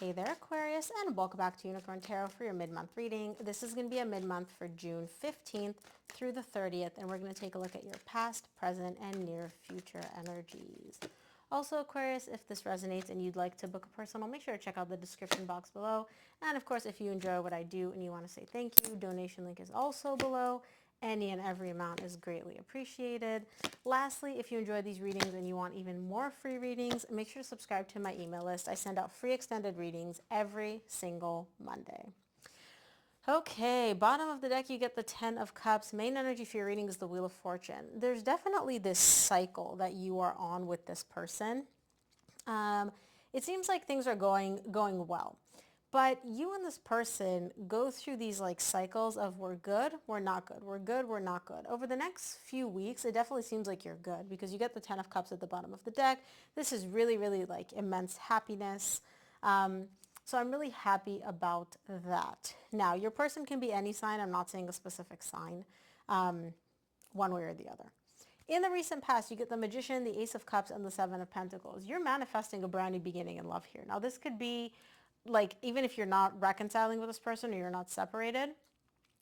Hey there, Aquarius, and welcome back to Unicorn Tarot for your mid-month reading. This is going to be a mid-month for June 15th through the 30th, and we're going to take a look at your past, present, and near future energies. Also, Aquarius, if this resonates and you'd like to book a personal, make sure to check out the description box below. And of course, if you enjoy what I do and you want to say thank you, donation link is also below. Any and every amount is greatly appreciated. Lastly, if you enjoy these readings and you want even more free readings, make sure to subscribe to my email list. I send out free extended readings every single Monday. Okay, bottom of the deck, you get the 10 of Cups. Main energy for your reading is the Wheel of Fortune. There's definitely this cycle that you are on with this person. It seems like things are going well. But you and this person go through these like cycles of we're good, we're not good, we're good, we're not good. Over the next few weeks, it definitely seems like you're good because you get the 10 of Cups at the bottom of the deck. This is really, really like immense happiness. So I'm really happy about that. Now, your person can be any sign. I'm not saying a specific sign, one way or the other. In the recent past, you get the Magician, the Ace of Cups, and the Seven of Pentacles. You're manifesting a brand new beginning in love here. Now, this could be like, even if you're not reconciling with this person or you're not separated,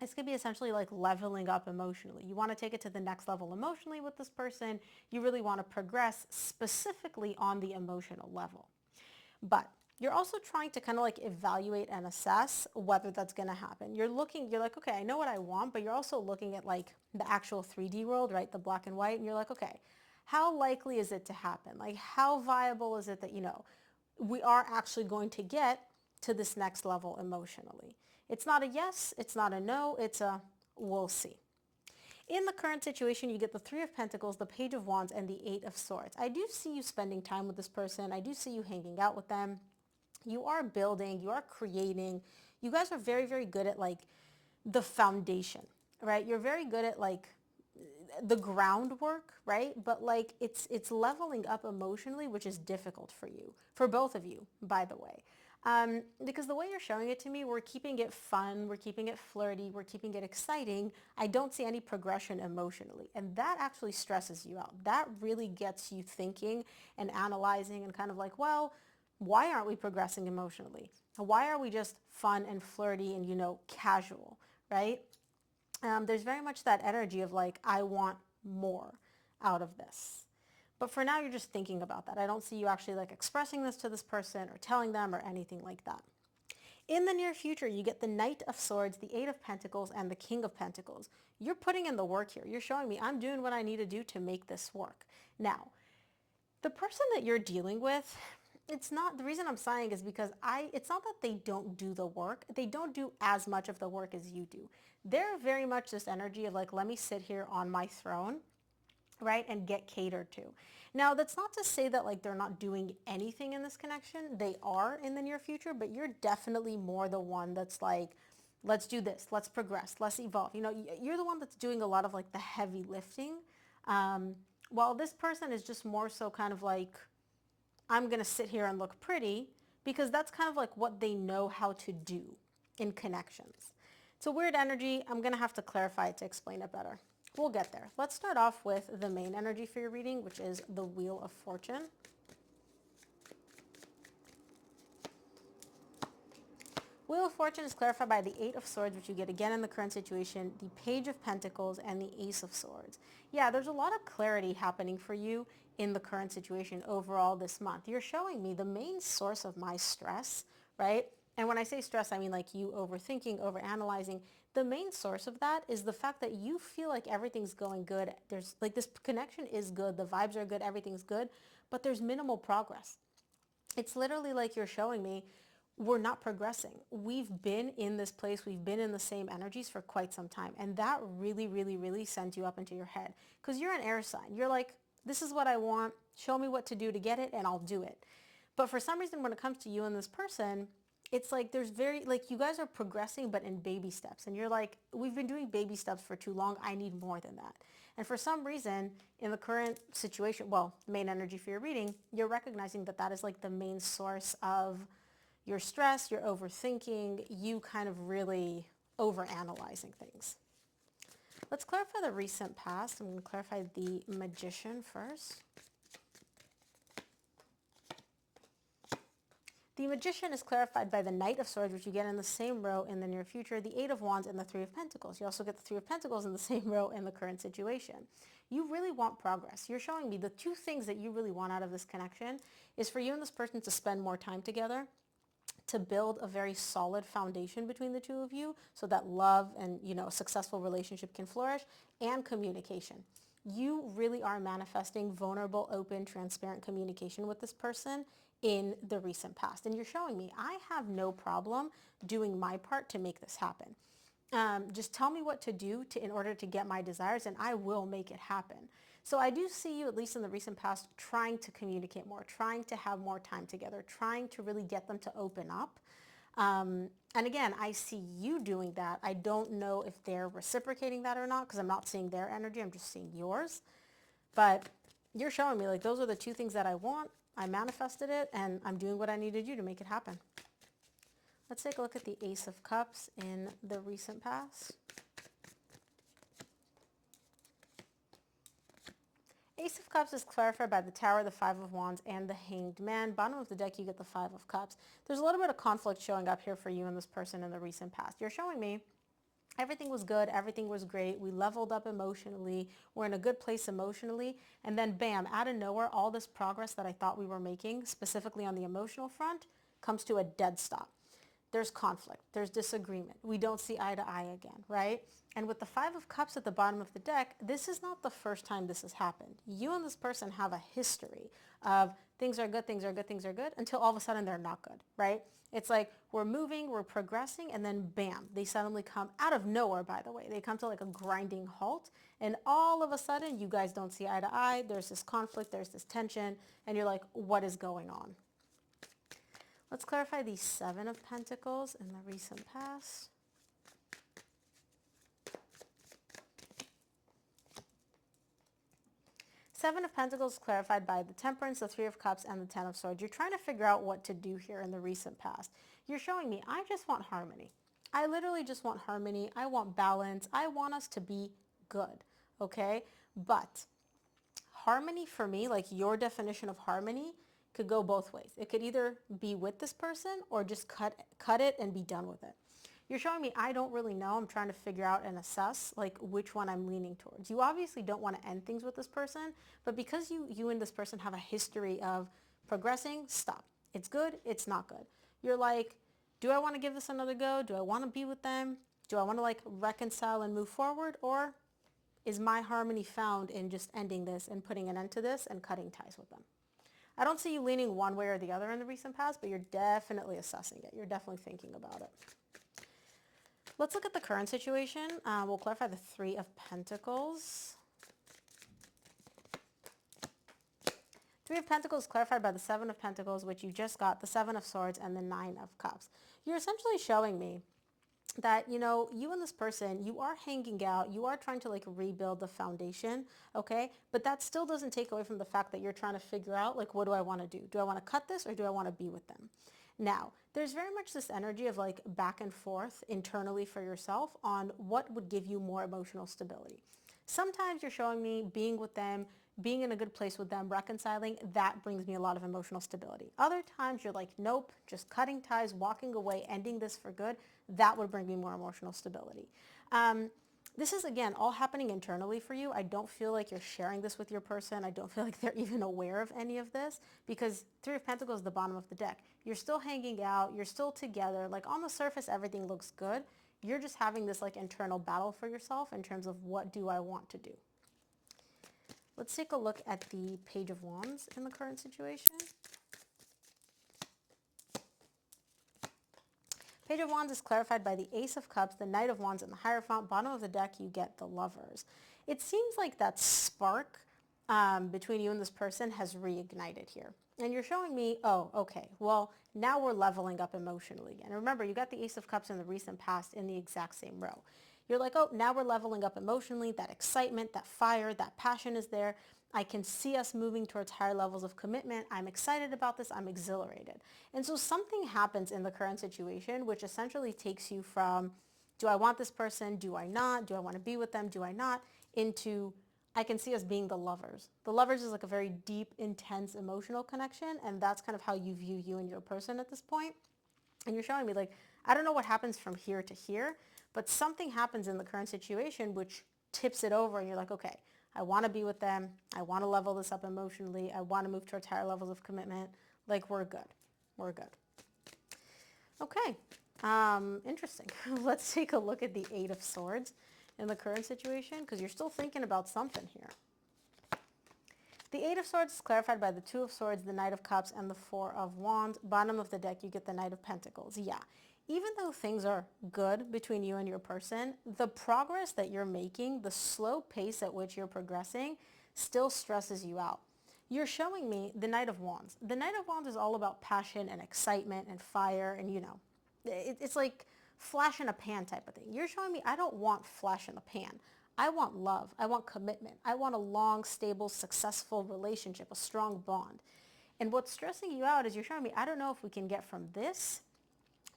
this could be essentially like leveling up emotionally. You want to take it to the next level emotionally with this person. You really want to progress specifically on the emotional level. But you're also trying to kind of like evaluate and assess whether that's going to happen. You're like, okay, I know what I want, but you're also looking at like the actual 3D world, right? The black and white. And you're like, okay, how likely is it to happen? Like, how viable is it that, we are actually going to get to this next level emotionally? It's not a yes, it's not a no, it's a we'll see. In the current situation, you get the Three of Pentacles, the Page of Wands, and the Eight of Swords. I do see you spending time with this person. I do see you hanging out with them. You are building, you are creating. You guys are very, very good at like the foundation, right? You're very good at like the groundwork, right? But like it's leveling up emotionally, which is difficult for you, for both of you, by the way. Because the way you're showing it to me, we're keeping it fun, we're keeping it flirty, we're keeping it exciting. I don't see any progression emotionally. And that actually stresses you out. That really gets you thinking and analyzing and kind of like, well, why aren't we progressing emotionally? Why are we just fun and flirty and, casual, right? There's very much that energy of like, I want more out of this. But for now, you're just thinking about that. I don't see you actually like expressing this to this person or telling them or anything like that. In the near future, you get the Knight of Swords, the Eight of Pentacles, and the King of Pentacles. You're putting in the work here. You're showing me I'm doing what I need to do to make this work. Now, the person that you're dealing with, it's not, the reason I'm sighing is because it's not that they don't do the work. They don't do as much of the work as you do. They're very much this energy of like, let me sit here on my throne, right, and get catered to. Now, that's not to say that like they're not doing anything in this connection. They are in the near future, but you're definitely more the one that's like, let's do this, let's progress, let's evolve. You're the one that's doing a lot of like the heavy lifting, while this person is just more so kind of like, I'm going to sit here and look pretty, because that's kind of like what they know how to do in connections. It's a weird energy. I'm going to have to clarify it to explain it better. We'll get there. Let's start off with the main energy for your reading, which is the Wheel of Fortune. Wheel of Fortune is clarified by the Eight of Swords, which you get again in the current situation, the Page of Pentacles, and the Ace of Swords. Yeah, there's a lot of clarity happening for you in the current situation overall this month. You're showing me the main source of my stress, right? And when I say stress, I mean like you overthinking, overanalyzing. The main source of that is the fact that you feel like everything's going good. There's like this connection is good, the vibes are good, everything's good, but there's minimal progress. It's literally like you're showing me we're not progressing. We've been in this place. We've been in the same energies for quite some time. And that really, really, really sends you up into your head because you're an air sign. You're like, this is what I want. Show me what to do to get it and I'll do it. But for some reason, when it comes to you and this person, it's like there's you guys are progressing, but in baby steps. And you're like, we've been doing baby steps for too long. I need more than that. And for some reason, in the current situation, well, main energy for your reading, you're recognizing that that is like the main source of your stress, your overthinking, you kind of really overanalyzing things. Let's clarify the recent past. I'm going to clarify the Magician first. The Magician is clarified by the Knight of Swords, which you get in the same row in the near future, the Eight of Wands, and the Three of Pentacles. You also get the Three of Pentacles in the same row in the current situation. You really want progress. You're showing me the two things that you really want out of this connection is for you and this person to spend more time together, to build a very solid foundation between the two of you so that love and, a successful relationship can flourish, and communication. You really are manifesting vulnerable, open, transparent communication with this person in the recent past. And you're showing me, I have no problem doing my part to make this happen. Just tell me what to do in order to get my desires, and I will make it happen. So I do see you, at least in the recent past, trying to communicate more, trying to have more time together, trying to really get them to open up. And again, I see you doing that. I don't know if they're reciprocating that or not, because I'm not seeing their energy. I'm just seeing yours. But you're showing me, like, those are the two things that I want. I manifested it, and I'm doing what I need to do to make it happen. Let's take a look at the Ace of Cups in the recent past. Ace of Cups is clarified by the Tower, the Five of Wands, and the Hanged Man. Bottom of the deck, you get the Five of Cups. There's a little bit of conflict showing up here for you and this person in the recent past. You're showing me everything was good, everything was great, we leveled up emotionally, we're in a good place emotionally, and then bam, out of nowhere, all this progress that I thought we were making, specifically on the emotional front, comes to a dead stop. There's conflict, there's disagreement, we don't see eye to eye again, right? And with the Five of Cups at the bottom of the deck, this is not the first time this has happened. You and this person have a history of things are good, things are good, things are good, until all of a sudden they're not good, right? It's like we're moving, we're progressing, and then bam, they suddenly come out of nowhere, by the way. They come to like a grinding halt, and all of a sudden you guys don't see eye to eye. There's this conflict, there's this tension, and you're like, what is going on? Let's clarify the Seven of Pentacles in the recent past. Seven of Pentacles clarified by the Temperance, the Three of Cups, and the Ten of Swords. You're trying to figure out what to do here in the recent past. You're showing me, I just want harmony. I literally just want harmony. I want balance. I want us to be good, okay? But harmony for me, like your definition of harmony, could go both ways. It could either be with this person or just cut it and be done with it. You're showing me I don't really know. I'm trying to figure out and assess like which one I'm leaning towards. You obviously don't want to end things with this person, but because you and this person have a history of progressing, stop. It's good, it's not good. You're like, do I want to give this another go? Do I want to be with them? Do I want to like reconcile and move forward? Or is my harmony found in just ending this and putting an end to this and cutting ties with them? I don't see you leaning one way or the other in the recent past, but you're definitely assessing it. You're definitely thinking about it. Let's look at the current situation. We'll clarify the Three of Pentacles. Three of Pentacles clarified by the Seven of Pentacles, which you just got, the Seven of Swords, and the Nine of Cups. You're essentially showing me that, you and this person, you are hanging out, you are trying to like rebuild the foundation, okay? But that still doesn't take away from the fact that you're trying to figure out, like, what do I want to do? Do I want to cut this or do I want to be with them? Now, there's very much this energy of like back and forth internally for yourself on what would give you more emotional stability. Sometimes you're showing me being with them, being in a good place with them, reconciling, that brings me a lot of emotional stability. Other times you're like, nope, just cutting ties, walking away, ending this for good, that would bring me more emotional stability. This is, again, all happening internally for you. I don't feel like you're sharing this with your person. I don't feel like they're even aware of any of this because Three of Pentacles is the bottom of the deck. You're still hanging out. You're still together. Like on the surface, everything looks good. You're just having this like internal battle for yourself in terms of what do I want to do. Let's take a look at the Page of Wands in the current situation. Page of Wands is clarified by the Ace of Cups, the Knight of Wands, and the Hierophant. Bottom of the deck, you get the Lovers. It seems like that spark between you and this person has reignited here. And you're showing me, oh, okay, well, now we're leveling up emotionally again. And remember, you got the Ace of Cups in the recent past in the exact same row. You're like, oh, now we're leveling up emotionally. That excitement, that fire, that passion is there. I can see us moving towards higher levels of commitment. I'm excited about this. I'm exhilarated. And so something happens in the current situation, which essentially takes you from, do I want this person? Do I not? Do I want to be with them? Do I not? Into, I can see us being the lovers. The lovers is like a very deep, intense emotional connection, and that's kind of how you view you and your person at this point. And you're showing me like, I don't know what happens from here to here, but something happens in the current situation which tips it over and you're like, okay, I want to be with them. I want to level this up emotionally. I want to move towards higher levels of commitment. Like, we're good. We're good. Okay. Interesting. Let's take a look at the Eight of Swords in the current situation because you're still thinking about something here. The Eight of Swords is clarified by the Two of Swords, the Knight of Cups, and the Four of Wands. Bottom of the deck, you get the Knight of Pentacles. Yeah, even though things are good between you and your person, the progress that you're making, the slow pace at which you're progressing, still stresses you out. You're showing me the Knight of Wands. The Knight of Wands is all about passion and excitement and fire and, you know, it's like flash in a pan type of thing. You're showing me I don't want flash in the pan. I want love. I want commitment. I want a long, stable, successful relationship, a strong bond. And what's stressing you out is you're showing me, I don't know if we can get from this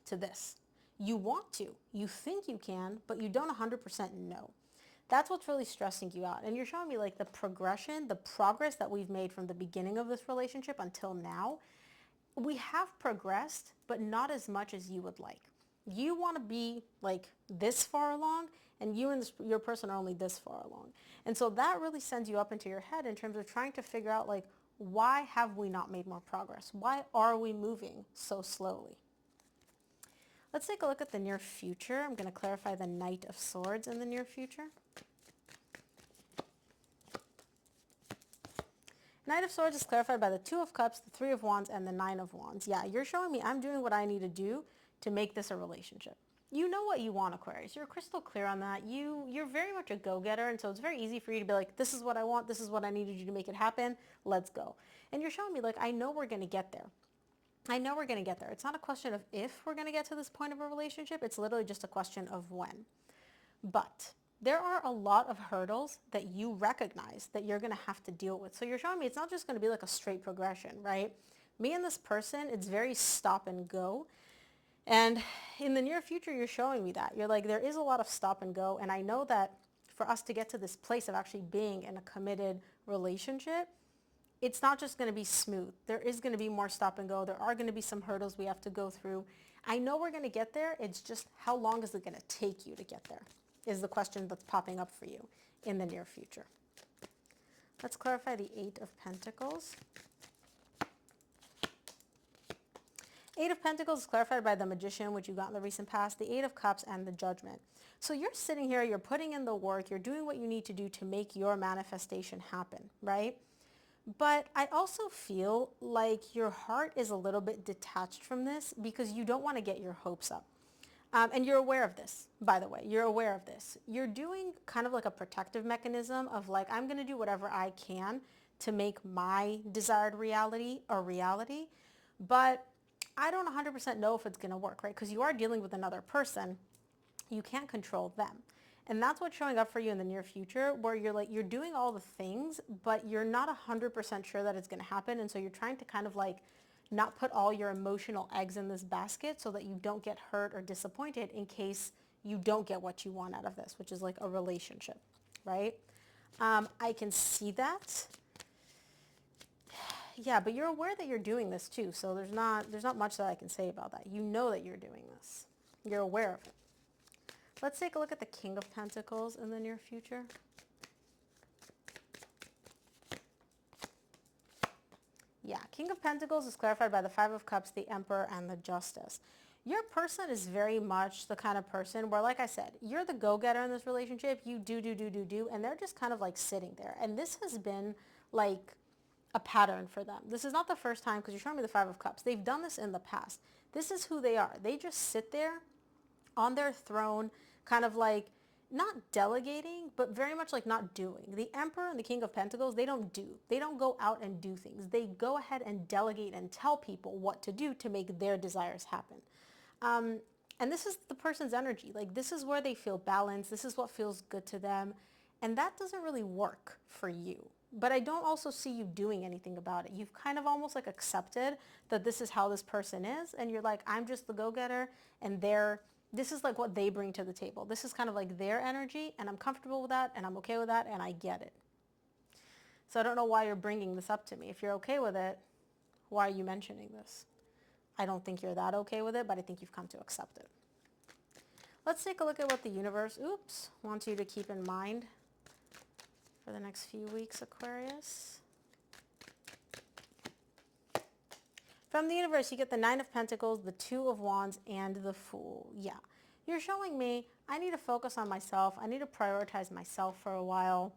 to this. You want to. You think you can, but you don't 100% know. That's what's really stressing you out. And you're showing me like the progression, the progress that we've made from the beginning of this relationship until now. We have progressed, but not as much as you would like. You want to be like this far along, and you and your person are only this far along. And so that really sends you up into your head in terms of trying to figure out like, why have we not made more progress? Why are we moving so slowly? Let's take a look at the near future. I'm going to clarify the Knight of Swords in the near future. Knight of Swords is clarified by the Two of Cups, the Three of Wands, and the Nine of Wands. Yeah, you're showing me I'm doing what I need to do to make this a relationship. You know what you want, Aquarius. You're crystal clear on that. You're very much a go-getter, and so it's very easy for you to be like, this is what I want, this is what I need to do to make it happen, let's go. And you're showing me like, I know we're going to get there. I know we're going to get there. It's not a question of if we're going to get to this point of a relationship. It's literally just a question of when. But there are a lot of hurdles that you recognize that you're going to have to deal with. So you're showing me it's not just going to be like a straight progression, right? Me and this person, it's very stop and go. And in the near future, you're showing me that. You're like, there is a lot of stop and go. And I know that for us to get to this place of actually being in a committed relationship, it's not just going to be smooth. There is going to be more stop and go. There are going to be some hurdles we have to go through. I know we're going to get there. It's just how long is it going to take you to get there is the question that's popping up for you in the near future. Let's clarify the Eight of Pentacles. Eight of Pentacles is clarified by the Magician, which you got in the recent past, the Eight of Cups, and the Judgment. So you're sitting here, you're putting in the work, you're doing what you need to do to make your manifestation happen, right? But I also feel like your heart is a little bit detached from this because you don't want to get your hopes up. And you're aware of this, by the way. You're aware of this. You're doing kind of like a protective mechanism of like, I'm going to do whatever I can to make my desired reality a reality. But I don't 100% know if it's going to work, right? Because you are dealing with another person. You can't control them. And that's what's showing up for you in the near future where you're like, you're doing all the things, but you're not 100% sure that it's going to happen. And so you're trying to kind of like not put all your emotional eggs in this basket so that you don't get hurt or disappointed in case you don't get what you want out of this, which is like a relationship, right? I can see that. Yeah, but you're aware that you're doing this too. So there's not much that I can say about that. You know that you're doing this. You're aware of it. Let's take a look at the King of Pentacles in the near future. Yeah, King of Pentacles is clarified by the Five of Cups, the Emperor, and the Justice. Your person is very much the kind of person where, like I said, you're the go-getter in this relationship. You do, and they're just kind of like sitting there. And this has been like a pattern for them. This is not the first time because you're showing me the Five of Cups. They've done this in the past. This is who they are. They just sit there on their throne, kind of like not delegating, but very much like not doing. The Emperor and the King of Pentacles, they don't do. They don't go out and do things. They go ahead and delegate and tell people what to do to make their desires happen. And this is the person's energy. Like this is where they feel balanced. This is what feels good to them. And that doesn't really work for you. But I don't also see you doing anything about it. You've kind of almost like accepted that this is how this person is. And you're like, I'm just the go-getter and this is like what they bring to the table. This is kind of like their energy and I'm comfortable with that and I'm okay with that and I get it. So I don't know why you're bringing this up to me. If you're okay with it, why are you mentioning this? I don't think you're that okay with it, but I think you've come to accept it. Let's take a look at what the universe, wants you to keep in mind for the next few weeks, Aquarius. From the universe, you get the Nine of Pentacles, the Two of Wands, and the Fool. Yeah, you're showing me I need to focus on myself. I need to prioritize myself for a while.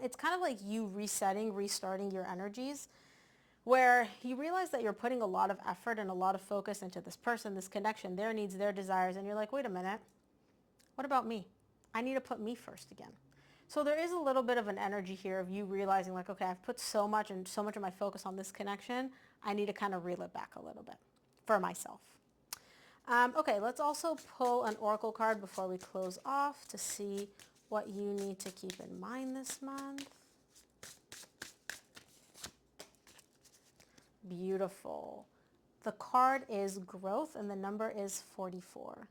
It's kind of like you resetting, restarting your energies, where you realize that you're putting a lot of effort and a lot of focus into this person, this connection, their needs, their desires, and you're like, wait a minute, what about me? I need to put me first again. So there is a little bit of an energy here of you realizing like, okay, I've put so much of my focus on this connection. I need to kind of reel it back a little bit for myself. Okay, let's also pull an oracle card before we close off to see what you need to keep in mind this month. Beautiful. The card is growth and the number is 44.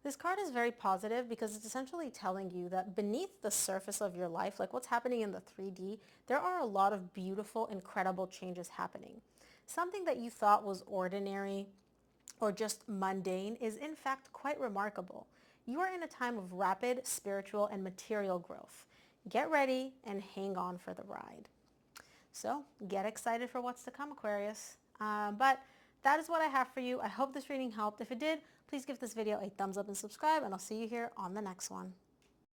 This card is very positive because it's essentially telling you that beneath the surface of your life, like what's happening in the 3D, there are a lot of beautiful, incredible changes happening. Something that you thought was ordinary or just mundane is in fact quite remarkable. You are in a time of rapid spiritual and material growth. Get ready and hang on for the ride. So get excited for what's to come, Aquarius. But that is what I have for you. I hope this reading helped. If it did, please give this video a thumbs up and subscribe, and I'll see you here on the next one.